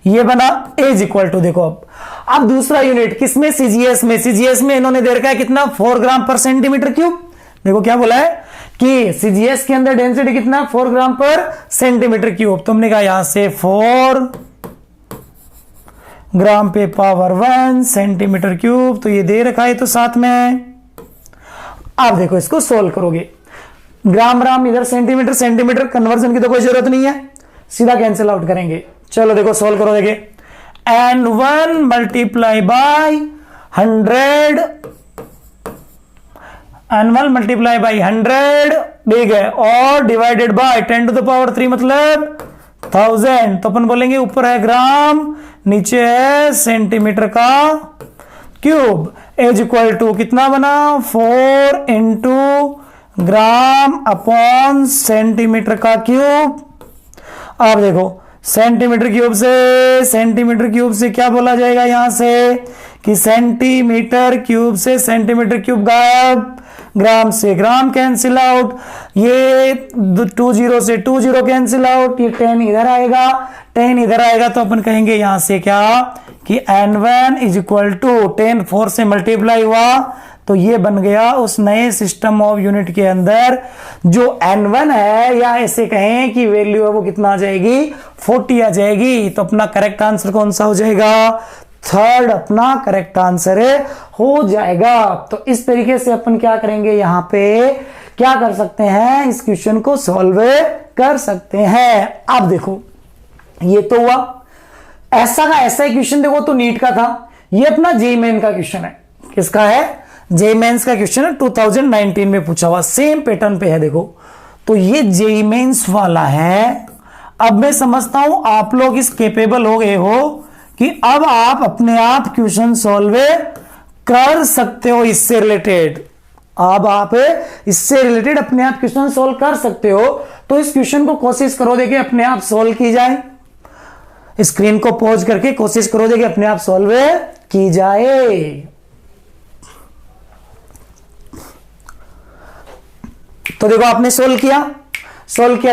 ये बना एज इक्वल टू, देखो अब दूसरा यूनिट किसमें? सीजीएस में। सीजीएस में इन्होंने दे रखा है कितना? 4 ग्राम पर सेंटीमीटर क्यूब। देखो क्या बोला है कि सीजीएस के अंदर डेंसिटी कितना? 4 ग्राम पर सेंटीमीटर क्यूब। तुमने कहा यहां से 4 ग्राम पे पावर 1 सेंटीमीटर क्यूब, तो ये दे रखा है तो साथ में। आप देखो इसको सोल्व करोगे, ग्राम इधर सेंटीमीटर कन्वर्जन की तो कोई जरूरत नहीं है, सीधा कैंसिल आउट करेंगे। चलो देखो सोल्व करो, देखिए N1 multiply by 100, N1 multiply by 100, ठीक है, और divided by 10 to the power 3 मतलब 1000। तो अपन बोलेंगे ऊपर है ग्राम, नीचे है सेंटीमीटर का क्यूब। एज इक्वल टू कितना बना? 4 इंटू ग्राम अपॉन सेंटीमीटर का क्यूब। अब देखो सेंटीमीटर क्यूब से क्या बोला जाएगा यहां से कि सेंटीमीटर क्यूब से सेंटीमीटर क्यूब गायब, ग्राम से ग्राम कैंसिल आउट, ये 20 से 20 कैंसिल आउट, ये 10 इधर आएगा, 10 इधर आएगा, तो अपन कहेंगे यहां से क्या कि N1 इज इक्वल टू 10 4 से मल्टीप्लाई हुआ, तो ये बन गया उस नए सिस्टम ऑफ यूनिट के अंदर जो N1 है, या ऐसे कहें कि वैल्यू है वो कितना आ जाएगी? 40 आ जाएगी। तो अपना करेक्ट आंसर कौन सा हो जाएगा? थर्ड अपना करेक्ट आंसर हो जाएगा। तो इस तरीके से अपन क्या करेंगे, यहां पे क्या कर सकते हैं, इस क्वेश्चन को सॉल्व कर सकते हैं। अब देखो ये तो हुआ ऐसा का ऐसा क्वेश्चन, देखो तो नीट का था, ये अपना जेईई मेन का क्वेश्चन है। किसका है? जेईई मेंस का क्वेश्चन है, 2019 में पूछा हुआ, सेम पैटर्न पे है देखो। तो ये जेईई मेंस वाला है। अब मैं समझता हूं आप लोग इस केपेबल हो गए हो कि अब आप अपने आप क्वेश्चन सॉल्व कर सकते हो इससे रिलेटेड। अब आप इससे रिलेटेड अपने आप क्वेश्चन सॉल्व कर सकते हो। तो इस क्वेश्चन को कोशिश करो देखिए अपने आप सॉल्व की जाए, स्क्रीन को पॉज करके कोशिश करो देखिए अपने आप सॉल्व की जाए। तो देखो आपने सोल्व किया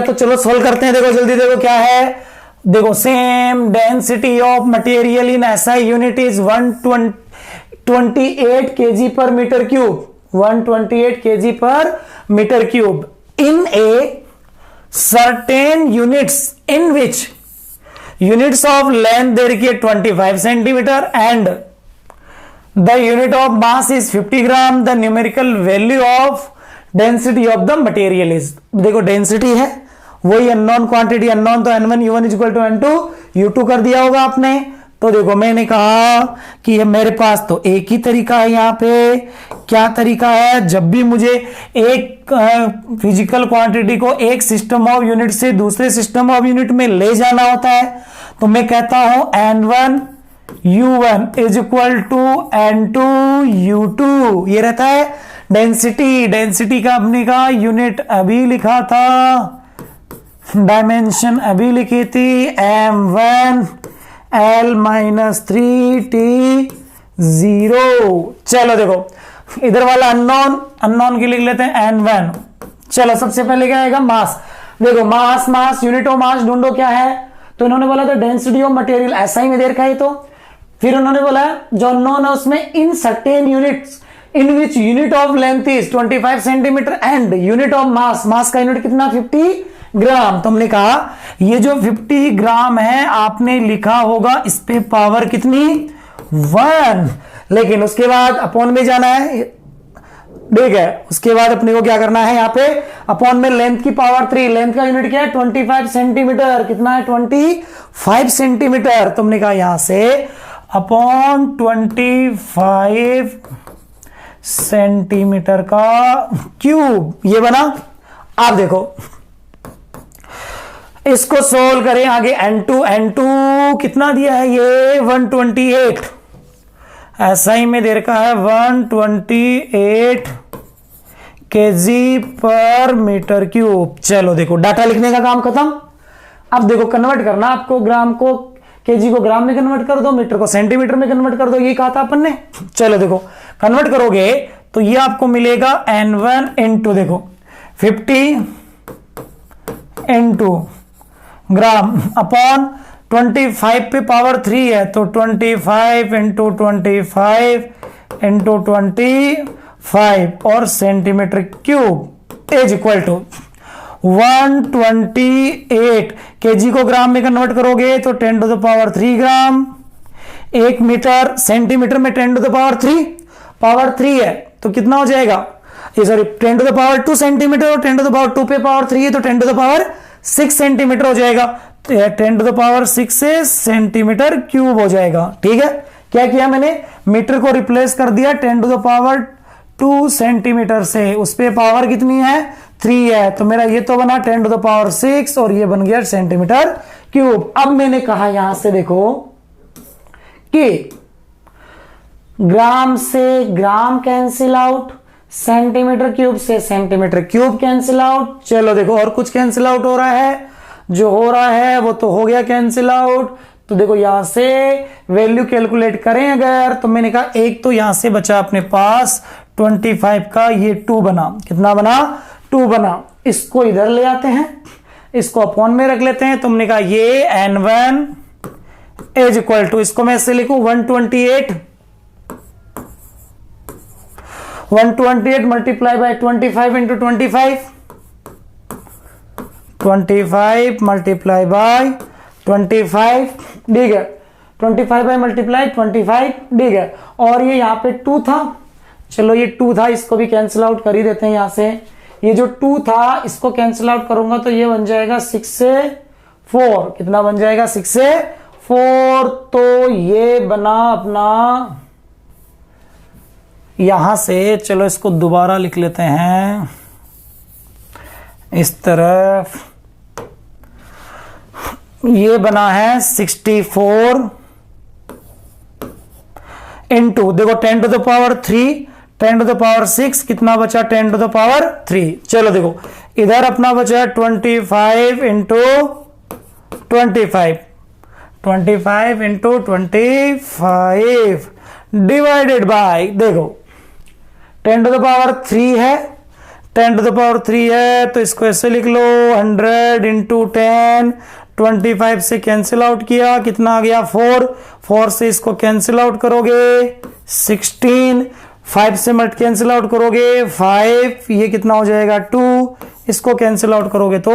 तो चलो सोल्व करते हैं। देखो जल्दी देखो क्या है, देखो same density of material in SI unit is 128 kg per metre cube, 128 kg per metre cube in a certain units in which units of length दे रखी है 25 centimetre and the unit of mass is 50 gram, the numerical value of density of the material is, देखो density है वही unknown quantity, unknown तो N1 U1 is equal to N2 U2 कर दिया होगा आपने। तो देखो मैंने कहा कि ये मेरे पास तो एक ही तरीका है, यहाँ पे क्या तरीका है, जब भी मुझे एक फिजिकल क्वांटिटी को एक सिस्टम ऑफ यूनिट से दूसरे सिस्टम ऑफ यूनिट में ले जाना होता है, तो मैं कहता हूं N1 U1 is equal to N2 U2, ये रहता है डेंसिटी का अपने का यूनिट अभी लिखा था, डायमेंशन अभी लिखी थी M1 L-3T 0। चलो देखो इधर वाला अननोन की लिख लेते हैं n1। चलो सबसे पहले क्या आएगा, मास। देखो मास यूनिट ऑफ मास ढूंढो क्या है, तो इन्होंने बोला था डेंसिटी ऑफ मटेरियल, ऐसा ही में दे रखा है। तो फिर उन्होंने बोला जो अननोन है उसमें in certain units in which unit of length is 25 centimetre and unit of मास का यूनिट कितना 50 ग्राम। तो हमने कहा ये जो 50 ग्राम है आपने लिखा होगा इस पे पावर कितनी 1, लेकिन उसके बाद अपॉन में जाना है, ठीक है। उसके बाद अपने को क्या करना है, यहाँ पे अपॉन में लेंथ की पावर 3, लेंथ का यूनिट क्या है 25 सेंटीमीटर, कितना है 25 सेंटीमीटर। तुमने कहा यहां से अपॉन 25 सेंटीमीटर का क्यूब, ये बना। आप देखो इसको सोल्व करें आगे, n2 कितना दिया है ये 128, ऐसा ही में दे रखा है 128 केजी पर मीटर क्यूब। चलो देखो डाटा लिखने का काम खत्म। अब देखो कन्वर्ट करना आपको, ग्राम को केजी को ग्राम में कन्वर्ट कर दो, मीटर को सेंटीमीटर में कन्वर्ट कर दो, ये कहा था अपन ने। चलो देखो कन्वर्ट करोगे तो ये आपको मिलेगा n1 इंटू देखो 50 इंटू ग्राम अपॉन 25 पे पावर 3 है, तो 25 इंटू 25 इंटू 25 और centimetre cube is equal to 128। KG को ग्राम में कन्वर्ट करोगे तो 10 to the power 3 gram, 1 metre, centimetre में 10 टू द पावर 3, पावर 3 है तो कितना हो जाएगा, ये sorry 10 to the power 2 centimetre, और 10 टू द पावर 2 पे पावर 3 है तो 10 टू द पावर 6 सेंटीमीटर हो जाएगा, 10 टू द पावर 6 से सेंटीमीटर क्यूब हो जाएगा। ठीक है, क्या किया मैंने, मीटर को रिप्लेस कर दिया 10 टू द पावर 2 सेंटीमीटर से, उस पे पावर कितनी है 3 है, तो मेरा ये तो बना 10 टू द पावर 6 और ये बन गया सेंटीमीटर क्यूब। अब मैंने कहा यहां से देखो कि ग्राम से gram cancel out, centimetre cube से सेंटीमीटर क्यूब कैंसिल आउट। चलो देखो और कुछ कैंसिल आउट हो रहा है, जो हो रहा है वो तो हो गया कैंसिल आउट। तो देखो यहां से वैल्यू कैलकुलेट करें अगर, तो मैंने कहा एक तो यहां से बचा अपने पास 25 का, ये 2 बना, कितना बना 2 बना। इसको इधर ले आते हैं, इसको अपॉन में रख लेते हैं। तुमने कहा ये n1 इज इक्वल टू, इसको मैं ऐसे लिखूं 128 multiply by 25 into 25 multiply by 25, ठीक है, 25 बाय मल्टीप्लाई 25, ठीक है। और ये यहाँ पे 2 था, चलो ये 2 था, इसको भी कैंसिल आउट कर ही देते हैं यहां से। ये जो 2 था इसको कैंसिल आउट करूंगा तो ये बन जाएगा 6 से 4, कितना बन जाएगा 6 से 4। तो ये बना अपना, यहां से चलो इसको दोबारा लिख लेते हैं इस तरफ, ये बना है 64 इंटू देखो 10 to the power 3, 10 to the power 6, कितना बचा 10 टू द पावर 3। चलो देखो इधर अपना बचा 25 इंटू 25 इंटू 25 डिवाइडेड बाय देखो 10 टू द पावर 3 है, 10 टू द पावर 3 है तो इसको ऐसे लिख लो 100 इंटू 10, 25 से कैंसिल आउट किया, कितना आ गया 4 से इसको कैंसिल आउट करोगे 16, 5 से मल्ट कैंसिल आउट करोगे 5, ये कितना हो जाएगा 2, इसको कैंसिल आउट करोगे तो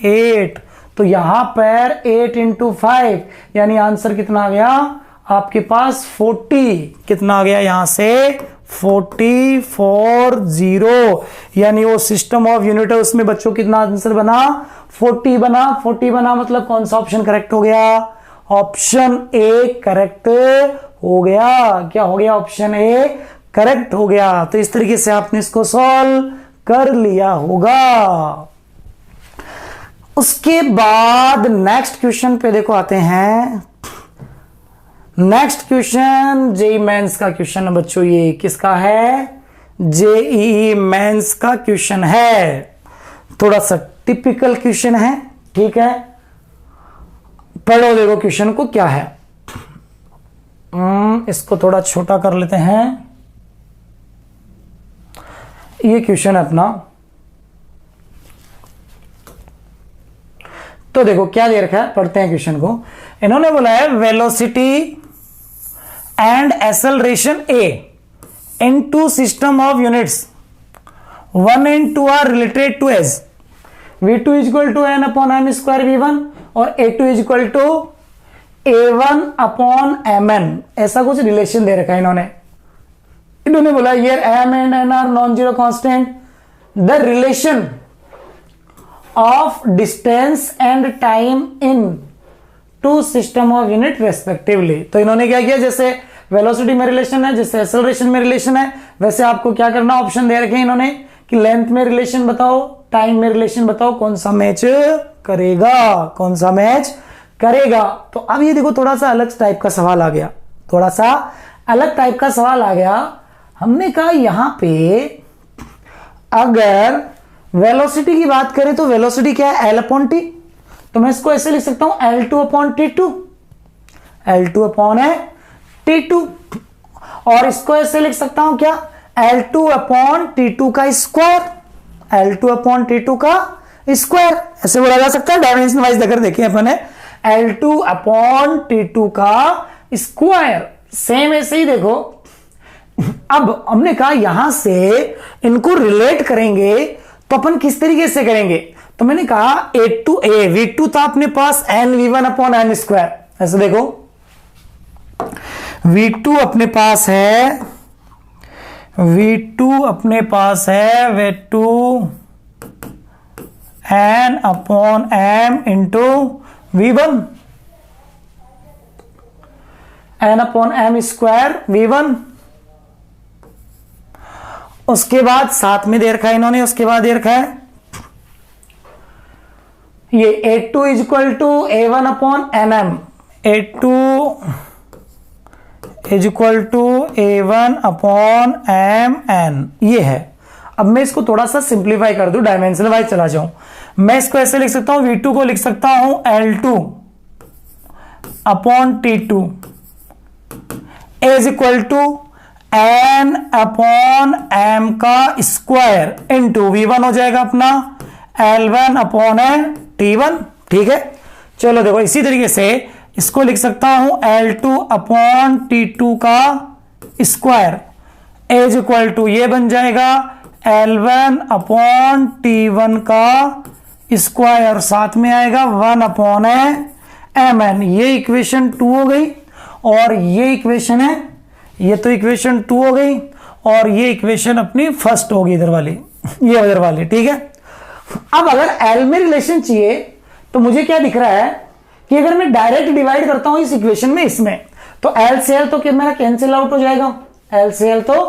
8। तो यहां पर 8 इंटू 5 यानी आंसर कितना आ गया आपके पास 40, कितना आ गया यहां से 40, यानी वो सिस्टम ऑफ यूनिट है उसमें बच्चों कितना आंसर बना 40 बना मतलब कौन सा ऑप्शन करेक्ट हो गया, ऑप्शन ए करेक्ट हो गया। क्या हो गया, ऑप्शन ए करेक्ट हो गया। तो इस तरीके से आपने इसको सॉल्व कर लिया होगा। उसके बाद नेक्स्ट क्वेश्चन पे देखो आते हैं। नेक्स्ट क्वेश्चन जेईई मेंस का क्वेश्चन है बच्चों, ये किसका है, जेईई मेंस का क्वेश्चन है। थोड़ा सा टिपिकल क्वेश्चन है, ठीक है, पढ़ो देखो क्वेश्चन को क्या है। इसको थोड़ा छोटा कर लेते हैं। ये क्वेश्चन है अपना। तो देखो क्या दे रखा है, पढ़ते हैं क्वेश्चन को। इन्होंने बोला है velocity and acceleration a in two system of units 1 and 2 are related to as v2 equal to N upon M square v1 और a2 equal to a1 upon mn, ऐसा कुछ रिलेशन दे रखा है इन्होंने बोला here m and n are non zero constant, the relation of distance and time in two system of unit respectively. तो इन्होंने क्या किया, जैसे वेलोसिटी में रिलेशन है, जैसे एक्सेलरेशन में रिलेशन है, वैसे आपको क्या करना, ऑप्शन दे रखे हैं इन्होंने कि लेंथ में रिलेशन बताओ, टाइम में रिलेशन बताओ, कौन सा मैच करेगा, कौन सा मैच करेगा। तो अब ये देखो थोड़ा सा अलग टाइप का सवाल आ गया, थोड़ा सा अलग टाइप का सवाल आ गया। हमने कहा यहां पे अगर वेलोसिटी की बात करें तो वेलोसिटी क्या है, एल अपॉन टी। तो मैं इसको ऐसे लिख सकता हूं L2 upon T2, L2 upon है T2, और इसको ऐसे लिख सकता हूं क्या, L2 अपॉन T2 का स्क्वायर, L2 अपॉन T2 का स्क्वायर, ऐसे बोला जा सकता है। डायमेंशन वाइज अगर देखें अपन है L2 अपॉन T2 का स्क्वायर, सेम ऐसे ही देखो। अब हमने कहा यहां से इनको रिलेट करेंगे तो अपन किस तरीके से करेंगे, तो मैंने कहा V2 था अपने पास n v1 upon n square, ऐसे देखो V2 अपने पास है, V2 अपने पास है V2 n upon m into v1, n upon m square v1। उसके बाद साथ में दे रखा है इन्होंने, उसके बाद दे रखा है ये A2 equal to A1 upon mm, A2 equal to A1 upon mn, ये है। अब मैं इसको थोड़ा सा सिंप्लीफाई कर दूं, डायमेंशनल वाइज चला जाऊं, मैं इसको ऐसे लिख सकता हूं, V2 को लिख सकता हूं L2 upon T2 is equal to n upon m का स्क्वायर इंटू V1 हो जाएगा अपना L1 अपॉन T1, ठीक है। चलो देखो इसी तरीके से इसको लिख सकता हूं L2 अपॉन T2 का स्क्वायर इज इक्वल टू ये बन जाएगा L1 अपॉन T1 का स्क्वायर, साथ में आएगा 1 अपॉन mn। ये इक्वेशन 2 हो गई, और ये इक्वेशन है, ये तो इक्वेशन 2 हो गई, और ये इक्वेशन अपनी फर्स्ट होगी इधर वाली, ये उधर वाली, ठीक है। अब अगर L में रिलेशन चाहिए तो मुझे क्या दिख रहा है कि अगर मैं डायरेक्ट डिवाइड करता हूं इस इक्वेशन में इसमें, तो L से L तो क्या मेरा कैंसिल आउट हो जाएगा, L से L तो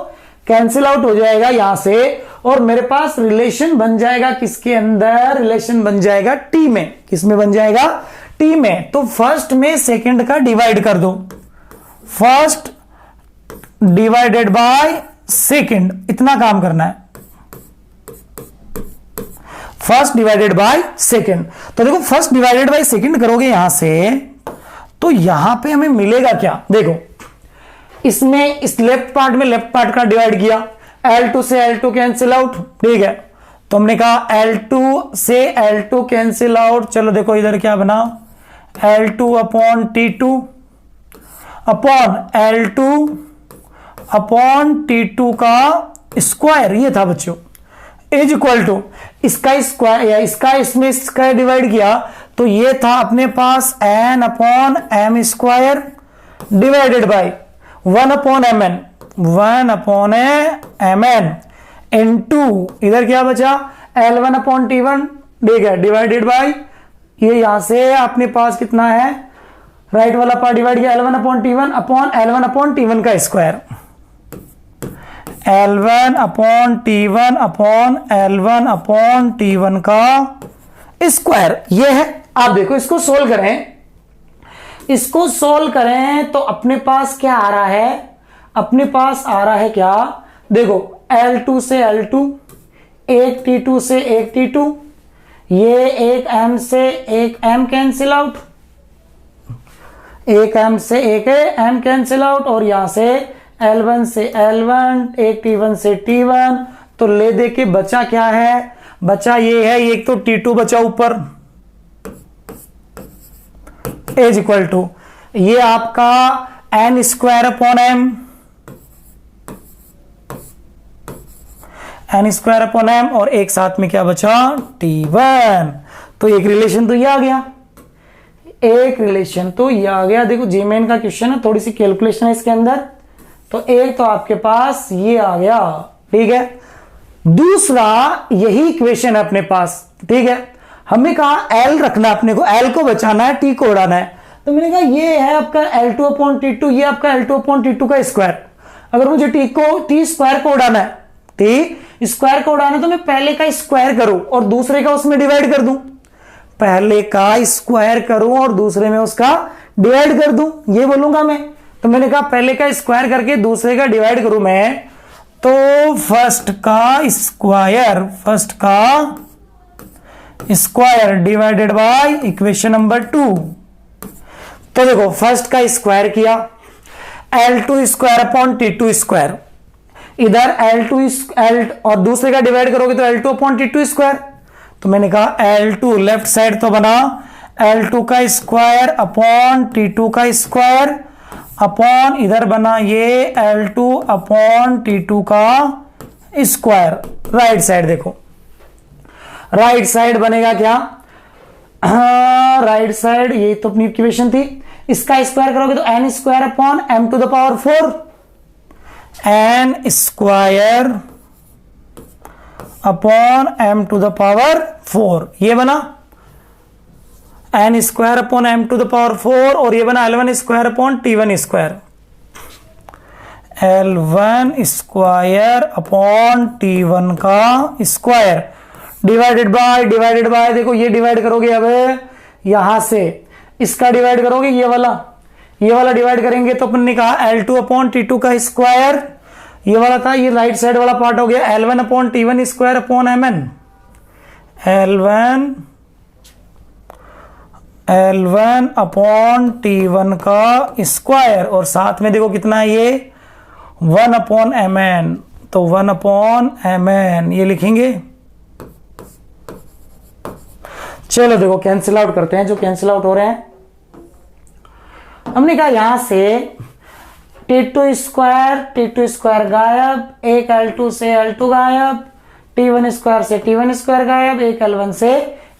कैंसिल आउट हो जाएगा यहां से, और मेरे पास रिलेशन बन जाएगा किसके अंदर, रिलेशन बन जाएगा T में, किसमें बन जाएगा, T में। तो फर्स्ट में सेकंड का डिवाइड कर दो, फर्स्ट डिवाइडेड बाय सेकंड, इतना काम करना है, फर्स्ट डिवाइडेड बाय सेकंड। तो देखो फर्स्ट डिवाइडेड बाय सेकंड करोगे यहां से, तो यहां पे हमें मिलेगा क्या, देखो इसमें इस लेफ्ट पार्ट में लेफ्ट पार्ट का डिवाइड किया, L2 से L2 कैंसिल आउट, ठीक है। तो हमने कहा L2 से L2 कैंसिल आउट, चलो देखो इधर क्या बना, L2 upon T2 upon L2 upon T2 का स्क्वायर, ये था बच्चों, इज इक्वल टू इसका स्क्वायर या इसका इसमें स्क्वायर डिवाइड किया, तो ये था अपने पास n upon m square divided by 1 upon mn, 1 upon mn into इधर क्या बचा L1 अपॉन T1, ठीक है, डिवाइडेड बाई ये यहां से अपने पास कितना है, राइट वाला पार्ट डिवाइड किया L1 upon T1 upon L1 upon T1 का square, L1 upon T1 upon L1 upon T1 का स्क्वायर, ये है। आप देखो इसको सोल्व करें, इसको सोल्व करें तो अपने पास क्या आ रहा है, अपने पास आ रहा है क्या, देखो L2 से L2, एक T2 से एक T2, ये एक M से एक M कैंसिल आउट, एक m से एक m कैंसिल आउट, और यहां से L1 से L1, एक T1 से T1, तो ले दे के बचा क्या है, बचा ये है, एक तो T2 बचा ऊपर इज इक्वल टू ये आपका n square upon m, n square upon m, और एक साथ में क्या बचा T1। तो एक रिलेशन तो ये आ गया, एक रिलेशन तो ये आ गया। देखो जीमेन का क्वेश्चन है, थोड़ी सी कैलकुलेशन है इसके अंदर, तो एक तो आपके पास ये आ गया, ठीक है। दूसरा यही इक्वेशन है अपने पास, ठीक है। हमें कहा L रखना, अपने को L को बचाना है, T को उड़ाना है, तो मैंने कहा ये है आपका L2 अपॉन T2, ये आपका L2 अपॉन T2 का स्क्वायर। अगर मुझे T स्क्वायर को उड़ाना है, T स्क्वायर को उड़ाना है, तो मैं पहले का स्क्वायर करूं और दूसरे का उसमें डिवाइड कर दूं, पहले का स्क्वायर करूं और दूसरे में उसका डिवाइड कर दूं, ये बोलूंगा मैं। तो मैंने कहा पहले का स्क्वायर करके दूसरे का डिवाइड करूं मैं, तो फर्स्ट का square divided by equation number 2। तो देखो फर्स्ट का स्क्वायर किया, L2 square upon T2 square, इधर L और दूसरे का डिवाइड करोगे तो L2 अपॉन T2 स्क्वायर। तो मैंने कहा L2 लेफ्ट साइड तो बना L2 का स्क्वायर अपॉन T2 का स्क्वायर, अपॉन इधर बना ये L2 अपॉन T2 का स्क्वायर। राइट साइड देखो, राइट साइड बनेगा क्या, राइट साइड ये तो अपनी इक्वेशन थी, इसका स्क्वायर करोगे तो n square upon m to the power 4, n square upon m to the power 4, ये बना n square upon m to the power 4, और ये बना L1 square upon T1 square, L1 square upon T1 का square divided by देखो ये divide करोगे, अब यहां से इसका डिवाइड करोगे, ये वाला डिवाइड करेंगे, तो अपन ने कहा L2 अपॉन T2 का स्क्वायर, ये वाला था, ये राइट साइड वाला पार्ट हो गया L1 upon T1 square upon mn, L1 upon T1 का स्क्वायर, और साथ में देखो कितना है ये 1 अपॉन mn, तो 1 अपॉन mn ये लिखेंगे। चलो देखो कैंसिल आउट करते हैं, जो कैंसिल आउट हो रहे हैं। हमने कहा यहां से T2 स्क्वायर गायब, एक L2 से L2 गायब, T1 स्क्वायर से T1 स्क्वायर गायब, एक L1 से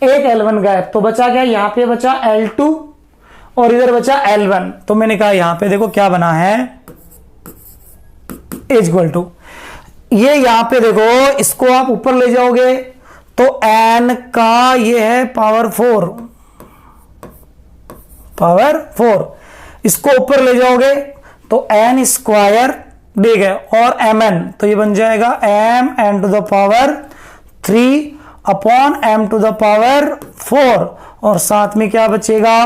एक L1 गायब, तो बचा क्या, यहां पे बचा L2 और इधर बचा L1। तो मैंने कहा यहां पे देखो क्या बना है, इक्वल टू ये, यहां पे देखो इसको आप ऊपर ले जाओगे तो n का ये है पावर 4, इसको ऊपर ले जाओगे तो n स्क्वायर ठीक है, और mn, तो ये बन जाएगा m to the power 3 upon m to the power 4, और साथ में क्या बचेगा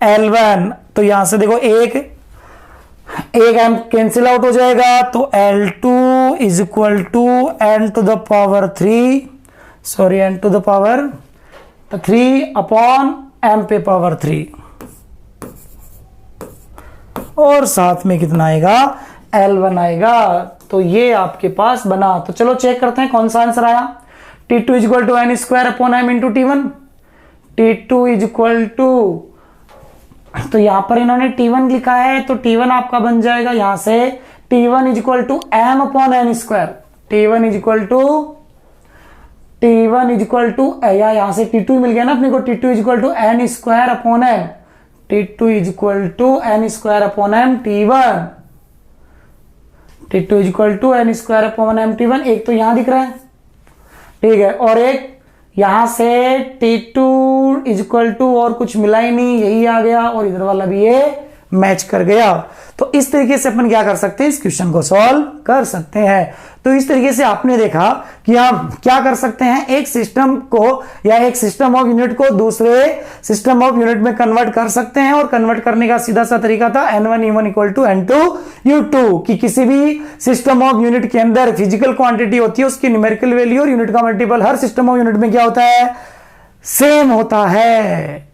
L1। तो यहां से देखो एक m कैंसिल आउट हो जाएगा, तो L2 is equal to n to the power 3 upon m पे पावर 3, और साथ में कितना आएगा L1 आएगा। तो ये आपके पास बना। तो चलो चेक करते हैं कौन सा आंसर आया। T2 is equal to n square upon m into T1, T2 is equal to, तो यहां पर इन्होंने T1 लिखा है, तो T1 आपका बन जाएगा यहां से T1 is equal to m upon n square, T1 is equal to यहां से T2 मिल गया ना अपने को, T2 is equal to n square upon m, T2 is equal to n square upon m T1, T2 is equal to n square upon m T1, एक तो यहां दिख रहा है ठीक है, और एक यहां से T2 इज इक्वल टू और कुछ मिला ही नहीं, यही आ गया, और इधर वाला भी ये मैच कर गया। तो इस तरीके से अपन क्या कर सकते हैं, इस क्वेश्चन को सॉल्व कर सकते हैं। तो इस तरीके से आपने देखा कि हम क्या कर सकते हैं, एक सिस्टम को या एक सिस्टम ऑफ यूनिट को दूसरे सिस्टम ऑफ यूनिट में कन्वर्ट कर सकते हैं, और कन्वर्ट करने का सीधा सा तरीका था N1 E1 equal to N2 U2, कि किसी भी सिस्टम ऑफ यूनिट के अंदर फिजिकल क्वांटिटी होती है, उसकी न्यूमेरिकल वैल्यू और यूनिट का multiple her system of unit में क्या होता है, सेम होता है।